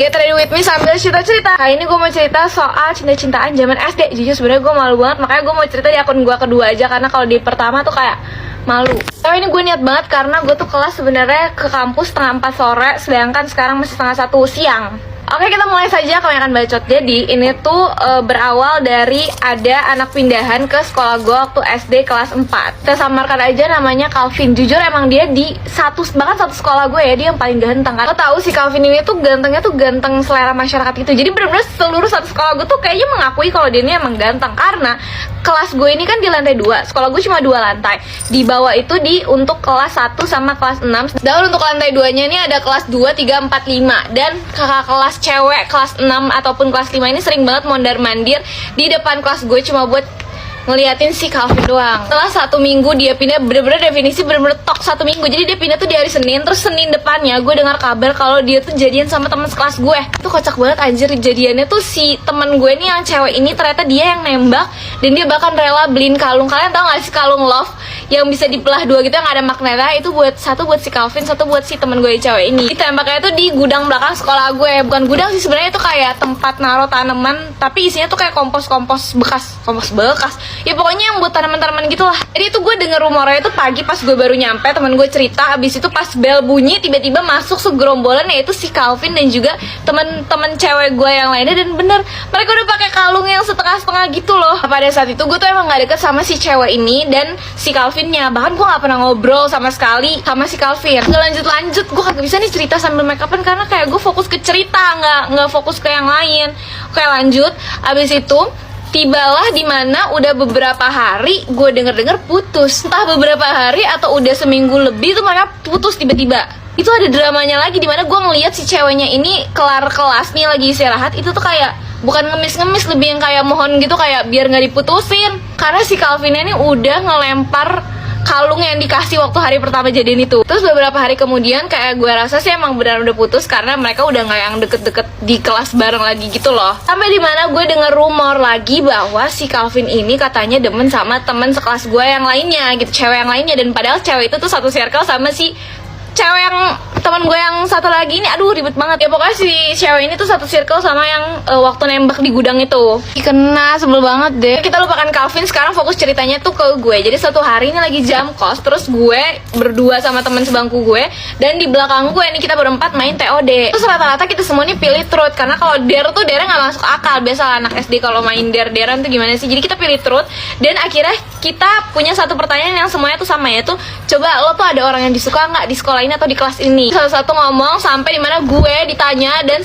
Get ready with me sambil cerita-cerita. Kali ini gue mau cerita soal cinta-cintaan zaman SD. Jujur sebenarnya gue malu banget, makanya gue mau cerita di akun gue kedua aja, karena kalau di pertama tuh kayak malu. Tapi ini gue niat banget karena gue tuh kelas sebenarnya ke kampus setengah 4 sore, sedangkan sekarang masih setengah 1 siang. Oke, kita mulai saja kebanyakan bacot. Jadi ini tuh berawal dari ada anak pindahan ke sekolah gue waktu SD kelas 4. Kita samarkan aja namanya Calvin. Jujur emang dia di bahkan satu sekolah gue ya, dia yang paling ganteng kan. Lo tahu si Calvin ini tuh gantengnya tuh ganteng selera masyarakat gitu. Jadi bener-bener seluruh satu sekolah gue tuh kayaknya mengakui kalau dia ini emang ganteng. Karena kelas gue ini kan di lantai 2. Sekolah gue cuma 2 lantai. Di bawah itu untuk kelas 1 sama kelas 6. Dan untuk lantai 2-nya ini ada kelas 2, 3, 4, 5. Dan kakak kelas cewek kelas 6 ataupun kelas 5 ini sering banget mondar-mandir di depan kelas gue cuma buat ngeliatin si Calvin doang. Setelah 1 minggu dia pindah, bener-bener definisi bener-bener tok 1 minggu. Jadi dia pindah tuh di hari Senin, terus Senin depannya gue dengar kabar kalau dia tuh jadian sama teman sekelas gue. Itu kocak banget anjir, jadiannya tuh si teman gue nih yang cewek ini ternyata dia yang nembak, dan dia bahkan rela beliin kalung. Kalian tau gak sih kalung love yang bisa dibelah 2 gitu yang ada magnetnya? Itu satu buat si Calvin, satu buat si teman gue yang cewek ini. Ditembaknya tuh di gudang belakang sekolah gue. Bukan gudang sih sebenarnya, itu kayak tempat naruh tanaman, tapi isinya tuh kayak kompos bekas. Ya pokoknya yang buat tanaman-tanaman gitu lah. Jadi itu gue denger rumornya itu pagi pas gue baru nyampe, teman gue cerita. Abis itu pas bel bunyi, tiba-tiba masuk segerombolan, yaitu si Calvin dan juga teman-teman cewek gue yang lainnya. Dan bener, mereka udah pakai kalung yang setengah-setengah gitu loh. Pada saat itu gue tuh emang gak deket sama si cewek ini dan si Calvinnya. Bahkan gue gak pernah ngobrol sama sekali sama si Calvin. Gak lanjut-lanjut, gue kagak bisa nih cerita sambil make upan karena kayak gue fokus ke cerita, nggak fokus ke yang lain. Oke, lanjut. Abis itu tibalah dimana udah beberapa hari gue denger putus. Entah beberapa hari atau udah seminggu lebih tuh mereka putus tiba-tiba. Itu ada dramanya lagi dimana gue ngeliat si ceweknya ini kelar kelas nih lagi istirahat. Itu tuh kayak bukan ngemis-ngemis, lebih yang kayak mohon gitu, kayak biar gak diputusin. Karena si Calvinnya ini udah ngelempar kalung yang dikasih waktu hari pertama jadian itu. Terus beberapa hari kemudian kayak gue rasa sih emang benar udah putus karena mereka udah gak yang deket-deket di kelas bareng lagi gitu loh. Sampai dimana gue denger rumor lagi bahwa si Calvin ini katanya demen sama temen sekelas gue yang lainnya gitu, cewek yang lainnya. Dan padahal cewek itu tuh satu circle sama si cewek yang teman gue yang satu lagi ini. Aduh ribet banget ya, pokoknya si cewek ini tuh satu circle sama yang waktu nembak di gudang itu. Kena sebel banget deh. Kita lupakan Calvin, sekarang fokus ceritanya tuh ke gue. Jadi suatu hari ini lagi jam kos, terus gue berdua sama teman sebangku gue, dan di belakang gue ini kita berempat main TOD. Terus rata-rata kita semua nih pilih truth, karena kalau dare tuh dare nggak masuk akal. Biasa anak SD kalau main dare-darean tuh gimana sih. Jadi kita pilih truth, dan akhirnya kita punya satu pertanyaan yang semuanya tuh sama, yaitu coba lo tuh ada orang yang disuka nggak di sekolah ini atau di kelas ini. Satu-satu ngomong sampai dimana gue ditanya, dan